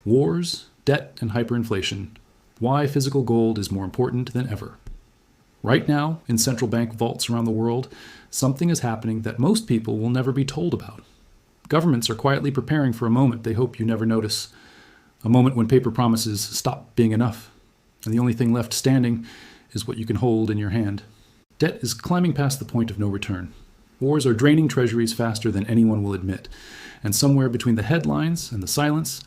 Wars, debt, and hyperinflation. Why physical gold is more important than ever. Right now, in central bank vaults around the world, something is happening that most people will never be told about. Governments are quietly preparing for a moment they hope you never notice. A moment when paper promises stop being enough, and the only thing left standing is what you can hold in your hand. Debt is climbing past the point of no return. Wars are draining treasuries faster than anyone will admit, and somewhere between the headlines and the silence,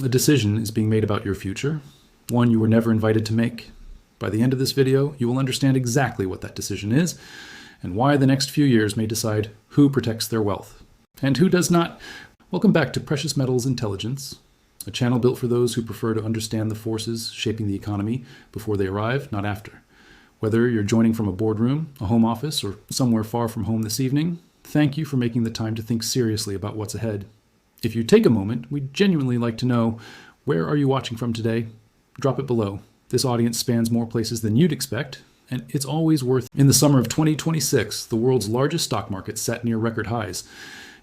a decision is being made about your future, one you were never invited to make. By the end of this video, you will understand exactly what that decision is, and why the next few years may decide who protects their wealth, and who does not. Welcome back to Precious Metals Intelligence, a channel built for those who prefer to understand the forces shaping the economy before they arrive, not after. Whether you're joining from a boardroom, a home office, or somewhere far from home this evening, thank you for making the time to think seriously about what's ahead. If you take a moment, we'd genuinely like to know, where are you watching from today? Drop it below. This audience spans more places than you'd expect, and it's always worth. In the summer of 2026, the world's largest stock market sat near record highs.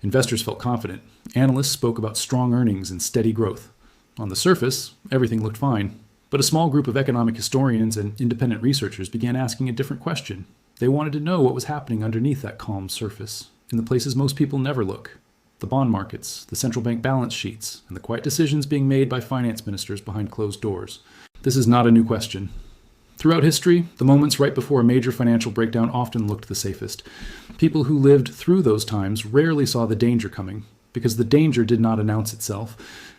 Investors felt confident. Analysts spoke about strong earnings and steady growth. On the surface, everything looked fine. But a small group of economic historians and independent researchers began asking a different question. They wanted to know what was happening underneath that calm surface, in the places most people never look. The bond markets, the central bank balance sheets, and the quiet decisions being made by finance ministers behind closed doors. This is not a new question. Throughout history, the moments right before a major financial breakdown often looked the safest. People who lived through those times rarely saw the danger coming, because the danger did not announce itself.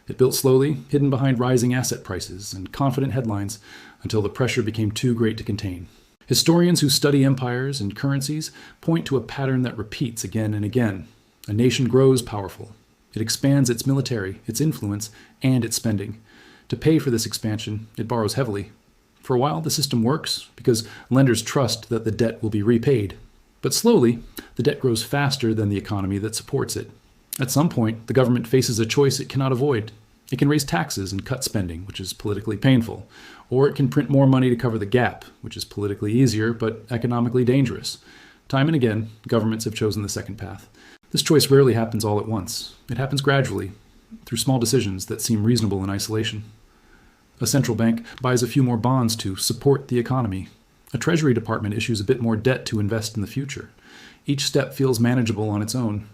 It built slowly, hidden behind rising asset prices and confident headlines, until the pressure became too great to contain. Historians who study empires and currencies point to a pattern that repeats again and again. A nation grows powerful. It expands its military, its influence, and its spending. To pay for this expansion, it borrows heavily. For a while, the system works because lenders trust that the debt will be repaid. But slowly, the debt grows faster than the economy that supports it. At some point, the government faces a choice it cannot avoid. It can raise taxes and cut spending, which is politically painful. Or it can print more money to cover the gap, which is politically easier but economically dangerous. Time and again, governments have chosen the second path. This choice rarely happens all at once. It happens gradually, through small decisions that seem reasonable in isolation. A central bank buys a few more bonds to support the economy. A treasury department issues a bit more debt to invest in the future. Each step feels manageable on its own.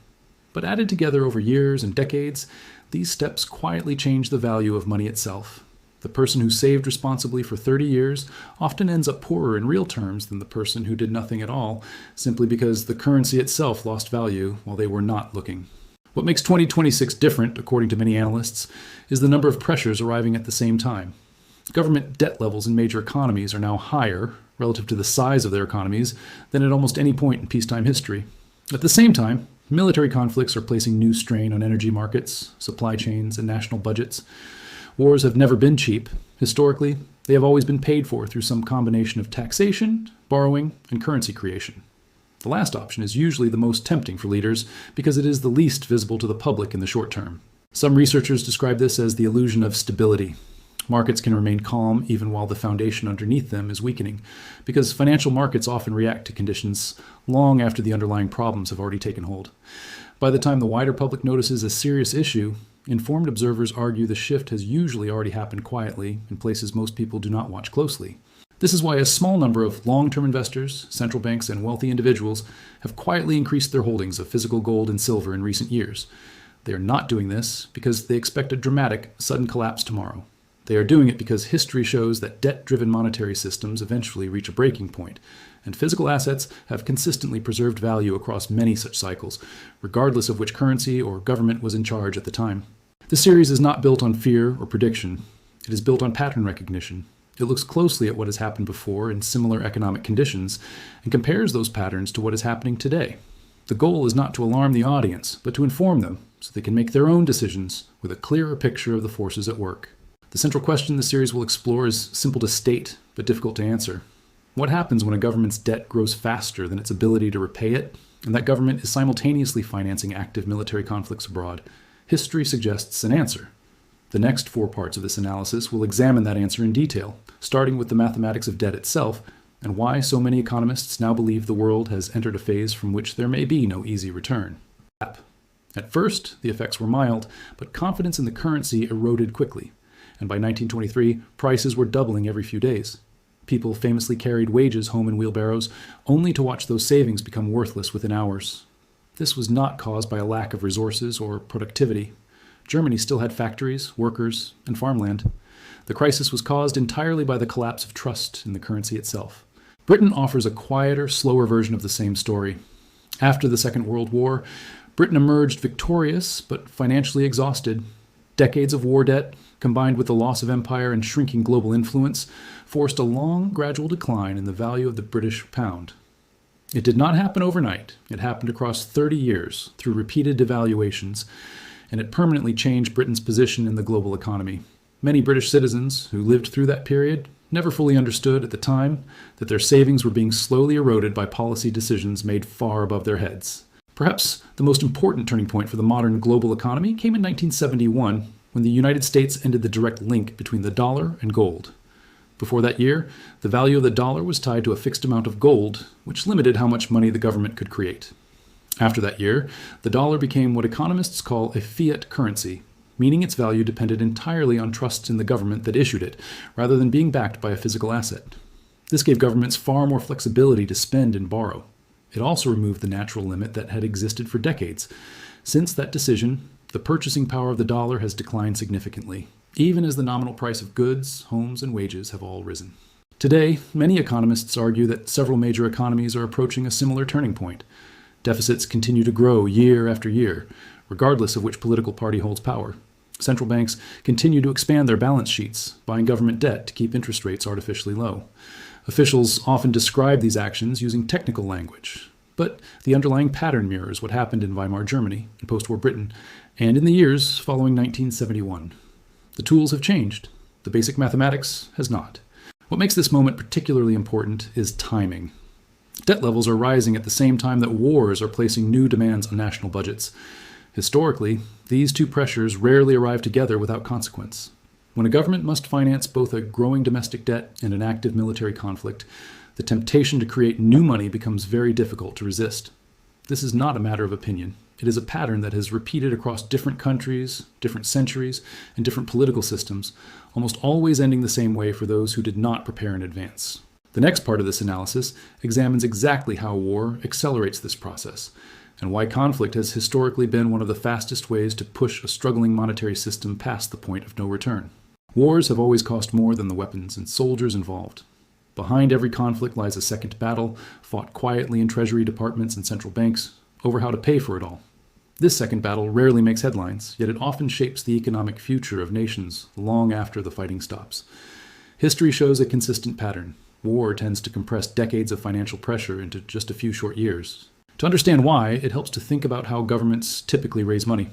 But added together over years and decades, these steps quietly change the value of money itself. The person who saved responsibly for 30 years often ends up poorer in real terms than the person who did nothing at all, simply because the currency itself lost value while they were not looking. What makes 2026 different, according to many analysts, is the number of pressures arriving at the same time. Government debt levels in major economies are now higher, relative to the size of their economies, than at almost any point in peacetime history. At the same time, military conflicts are placing new strain on energy markets, supply chains, and national budgets. Wars have never been cheap. Historically, they have always been paid for through some combination of taxation, borrowing, and currency creation. The last option is usually the most tempting for leaders because it is the least visible to the public in the short term. Some researchers describe this as the illusion of stability. Markets can remain calm even while the foundation underneath them is weakening, because financial markets often react to conditions long after the underlying problems have already taken hold. By the time the wider public notices a serious issue, informed observers argue the shift has usually already happened quietly in places most people do not watch closely. This is why a small number of long-term investors, central banks, and wealthy individuals have quietly increased their holdings of physical gold and silver in recent years. They are not doing this because they expect a dramatic, sudden collapse tomorrow. They are doing it because history shows that debt-driven monetary systems eventually reach a breaking point, and physical assets have consistently preserved value across many such cycles, regardless of which currency or government was in charge at the time. This series is not built on fear or prediction. It is built on pattern recognition. It looks closely at what has happened before in similar economic conditions and compares those patterns to what is happening today. The goal is not to alarm the audience, but to inform them so they can make their own decisions with a clearer picture of the forces at work. The central question the series will explore is simple to state, but difficult to answer. What happens when a government's debt grows faster than its ability to repay it, and that government is simultaneously financing active military conflicts abroad? History suggests an answer. The next 4 parts of this analysis will examine that answer in detail, starting with the mathematics of debt itself, and why so many economists now believe the world has entered a phase from which there may be no easy return. At first, the effects were mild, but confidence in the currency eroded quickly. and by 1923, prices were doubling every few days. People famously carried wages home in wheelbarrows, only to watch those savings become worthless within hours. This was not caused by a lack of resources or productivity. Germany still had factories, workers, and farmland. The crisis was caused entirely by the collapse of trust in the currency itself. Britain offers a quieter, slower version of the same story. After the Second World War, Britain emerged victorious but financially exhausted. Decades of war debt, combined with the loss of empire and shrinking global influence, forced a long, gradual decline in the value of the British pound. It did not happen overnight. It happened across 30 years through repeated devaluations, and it permanently changed Britain's position in the global economy. Many British citizens who lived through that period never fully understood at the time that their savings were being slowly eroded by policy decisions made far above their heads. Perhaps the most important turning point for the modern global economy came in 1971, when the United States ended the direct link between the dollar and gold. Before that year, the value of the dollar was tied to a fixed amount of gold, which limited how much money the government could create. After that year, the dollar became what economists call a fiat currency, meaning its value depended entirely on trust in the government that issued it, rather than being backed by a physical asset. This gave governments far more flexibility to spend and borrow. It also removed the natural limit that had existed for decades. Since that decision, the purchasing power of the dollar has declined significantly, even as the nominal price of goods, homes, and wages have all risen. Today, many economists argue that several major economies are approaching a similar turning point. Deficits continue to grow year after year, regardless of which political party holds power. Central banks continue to expand their balance sheets, buying government debt to keep interest rates artificially low. Officials often describe these actions using technical language, but the underlying pattern mirrors what happened in Weimar Germany, in post-war Britain, and in the years following 1971. The tools have changed. The basic mathematics has not. What makes this moment particularly important is timing. Debt levels are rising at the same time that wars are placing new demands on national budgets. Historically, these two pressures rarely arrive together without consequence. When a government must finance both a growing domestic debt and an active military conflict, the temptation to create new money becomes very difficult to resist. This is not a matter of opinion. It is a pattern that has repeated across different countries, different centuries, and different political systems, almost always ending the same way for those who did not prepare in advance. The next part of this analysis examines exactly how war accelerates this process, and why conflict has historically been one of the fastest ways to push a struggling monetary system past the point of no return. Wars have always cost more than the weapons and soldiers involved. Behind every conflict lies a second battle, fought quietly in treasury departments and central banks, over how to pay for it all. This second battle rarely makes headlines, yet it often shapes the economic future of nations long after the fighting stops. History shows a consistent pattern. War tends to compress decades of financial pressure into just a few short years. To understand why, it helps to think about how governments typically raise money.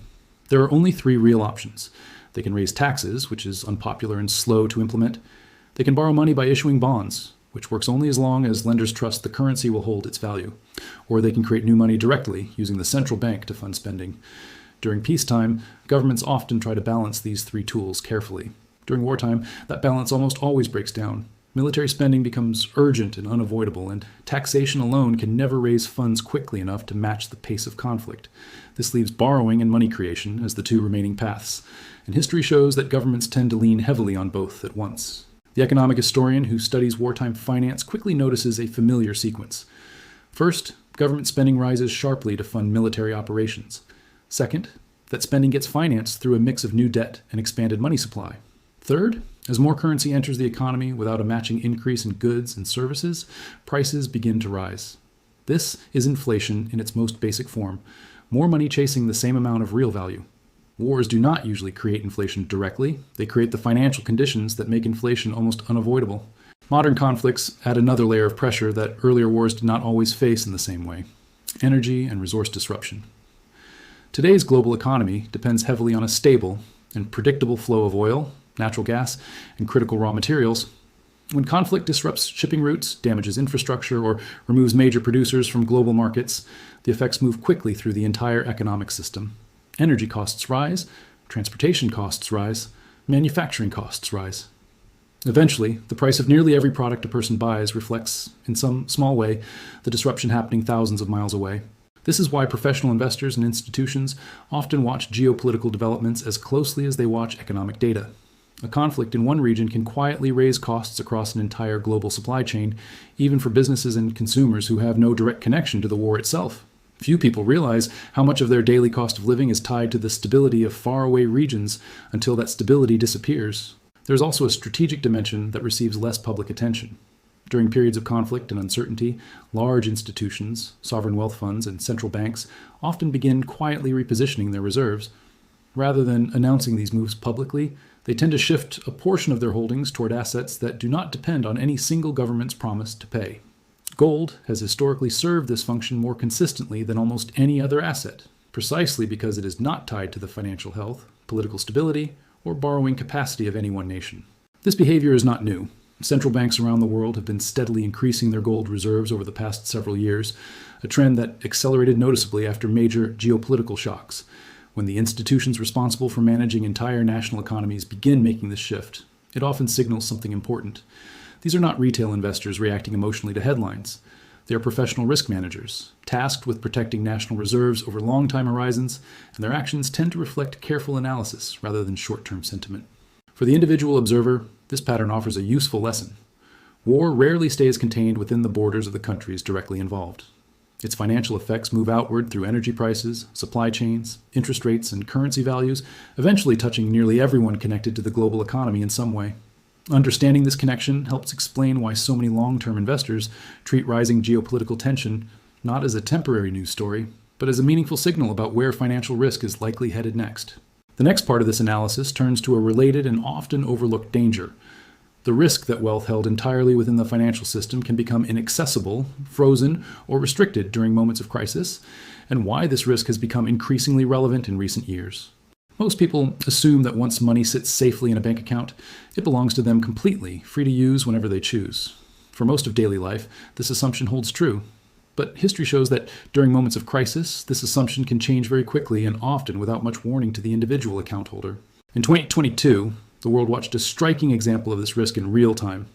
There are only three real options. They can raise taxes, which is unpopular and slow to implement. They can borrow money by issuing bonds, which works only as long as lenders trust the currency will hold its value. Or they can create new money directly, using the central bank to fund spending. During peacetime, governments often try to balance these three tools carefully. During wartime, that balance almost always breaks down. Military spending becomes urgent and unavoidable, and taxation alone can never raise funds quickly enough to match the pace of conflict. This leaves borrowing and money creation as the two remaining paths, and history shows that governments tend to lean heavily on both at once. The economic historian who studies wartime finance quickly notices a familiar sequence. First, government spending rises sharply to fund military operations. Second, that spending gets financed through a mix of new debt and expanded money supply. Third, as more currency enters the economy without a matching increase in goods and services, prices begin to rise. This is inflation in its most basic form, more money chasing the same amount of real value. Wars do not usually create inflation directly. They create the financial conditions that make inflation almost unavoidable. Modern conflicts add another layer of pressure that earlier wars did not always face in the same way: energy and resource disruption. Today's global economy depends heavily on a stable and predictable flow of oil, natural gas, and critical raw materials. When conflict disrupts shipping routes, damages infrastructure, or removes major producers from global markets, the effects move quickly through the entire economic system. Energy costs rise, transportation costs rise, manufacturing costs rise. Eventually, the price of nearly every product a person buys reflects, in some small way, the disruption happening thousands of miles away. This is why professional investors and institutions often watch geopolitical developments as closely as they watch economic data. A conflict in one region can quietly raise costs across an entire global supply chain, even for businesses and consumers who have no direct connection to the war itself. Few people realize how much of their daily cost of living is tied to the stability of faraway regions until that stability disappears. There's also a strategic dimension that receives less public attention. During periods of conflict and uncertainty, large institutions, sovereign wealth funds, and central banks often begin quietly repositioning their reserves. Rather than announcing these moves publicly, they tend to shift a portion of their holdings toward assets that do not depend on any single government's promise to pay. Gold has historically served this function more consistently than almost any other asset, precisely because it is not tied to the financial health, political stability, or borrowing capacity of any one nation. This behavior is not new. Central banks around the world have been steadily increasing their gold reserves over the past several years, a trend that accelerated noticeably after major geopolitical shocks. When the institutions responsible for managing entire national economies begin making this shift, it often signals something important. These are not retail investors reacting emotionally to headlines. They are professional risk managers, tasked with protecting national reserves over long time horizons, and their actions tend to reflect careful analysis rather than short-term sentiment. For the individual observer, this pattern offers a useful lesson. War rarely stays contained within the borders of the countries directly involved. Its financial effects move outward through energy prices, supply chains, interest rates, and currency values, eventually touching nearly everyone connected to the global economy in some way. Understanding this connection helps explain why so many long-term investors treat rising geopolitical tension not as a temporary news story, but as a meaningful signal about where financial risk is likely headed next. The next part of this analysis turns to a related and often overlooked danger: the risk that wealth held entirely within the financial system can become inaccessible, frozen, or restricted during moments of crisis, and why this risk has become increasingly relevant in recent years. Most people assume that once money sits safely in a bank account, it belongs to them completely, free to use whenever they choose. For most of daily life, this assumption holds true. But history shows that during moments of crisis, this assumption can change very quickly and often without much warning to the individual account holder. In 2022, the world watched a striking example of this risk in real time.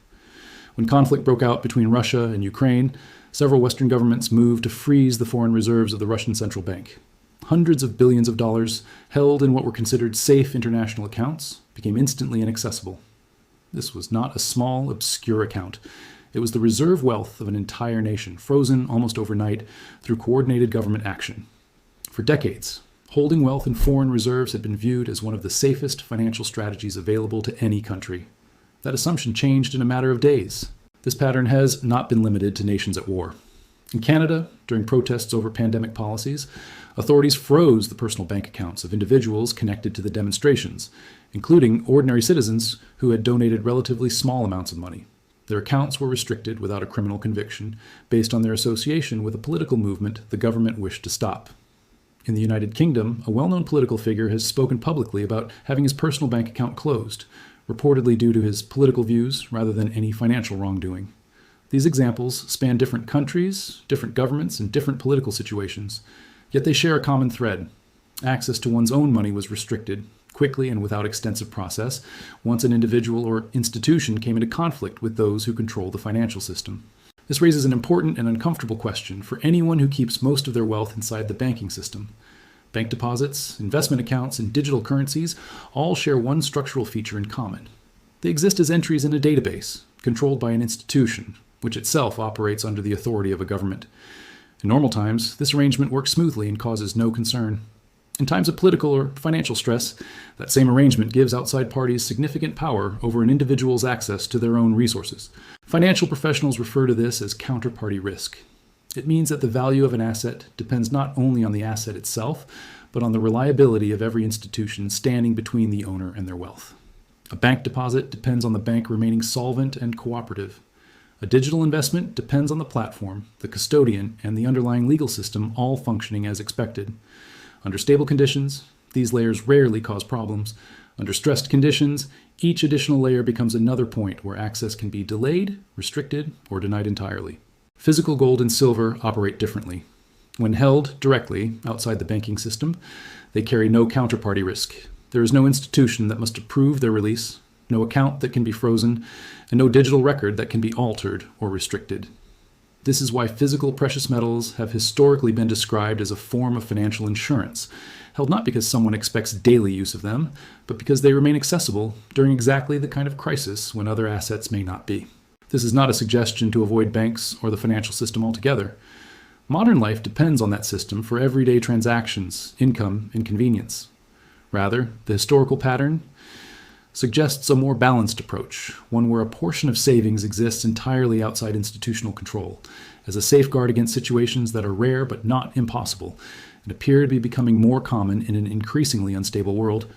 When conflict broke out between Russia and Ukraine, several Western governments moved to freeze the foreign reserves of the Russian central bank. Hundreds of billions of dollars held in what were considered safe international accounts became instantly inaccessible. This was not a small, obscure account. It was the reserve wealth of an entire nation, frozen almost overnight through coordinated government action. For decades, holding wealth in foreign reserves had been viewed as one of the safest financial strategies available to any country. That assumption changed in a matter of days. This pattern has not been limited to nations at war. In Canada, during protests over pandemic policies, authorities froze the personal bank accounts of individuals connected to the demonstrations, including ordinary citizens who had donated relatively small amounts of money. Their accounts were restricted without a criminal conviction based on their association with a political movement the government wished to stop. In the United Kingdom, a well-known political figure has spoken publicly about having his personal bank account closed, reportedly due to his political views rather than any financial wrongdoing. These examples span different countries, different governments, and different political situations, yet they share a common thread. Access to one's own money was restricted, quickly and without extensive process, once an individual or institution came into conflict with those who control the financial system. This raises an important and uncomfortable question for anyone who keeps most of their wealth inside the banking system. Bank deposits, investment accounts, and digital currencies all share one structural feature in common. They exist as entries in a database, controlled by an institution, which itself operates under the authority of a government. In normal times, this arrangement works smoothly and causes no concern. In times of political or financial stress, that same arrangement gives outside parties significant power over an individual's access to their own resources. Financial professionals refer to this as counterparty risk. It means that the value of an asset depends not only on the asset itself, but on the reliability of every institution standing between the owner and their wealth. A bank deposit depends on the bank remaining solvent and cooperative. A digital investment depends on the platform, the custodian, and the underlying legal system all functioning as expected. Under stable conditions, these layers rarely cause problems. Under stressed conditions, each additional layer becomes another point where access can be delayed, restricted, or denied entirely. Physical gold and silver operate differently. When held directly outside the banking system, they carry no counterparty risk. There is no institution that must approve their release, no account that can be frozen, and no digital record that can be altered or restricted. This is why physical precious metals have historically been described as a form of financial insurance, held not because someone expects daily use of them, but because they remain accessible during exactly the kind of crisis when other assets may not be. This is not a suggestion to avoid banks or the financial system altogether. Modern life depends on that system for everyday transactions, income, and convenience. Rather, the historical pattern suggests a more balanced approach, one where a portion of savings exists entirely outside institutional control, as a safeguard against situations that are rare but not impossible, and appear to be becoming more common in an increasingly unstable world,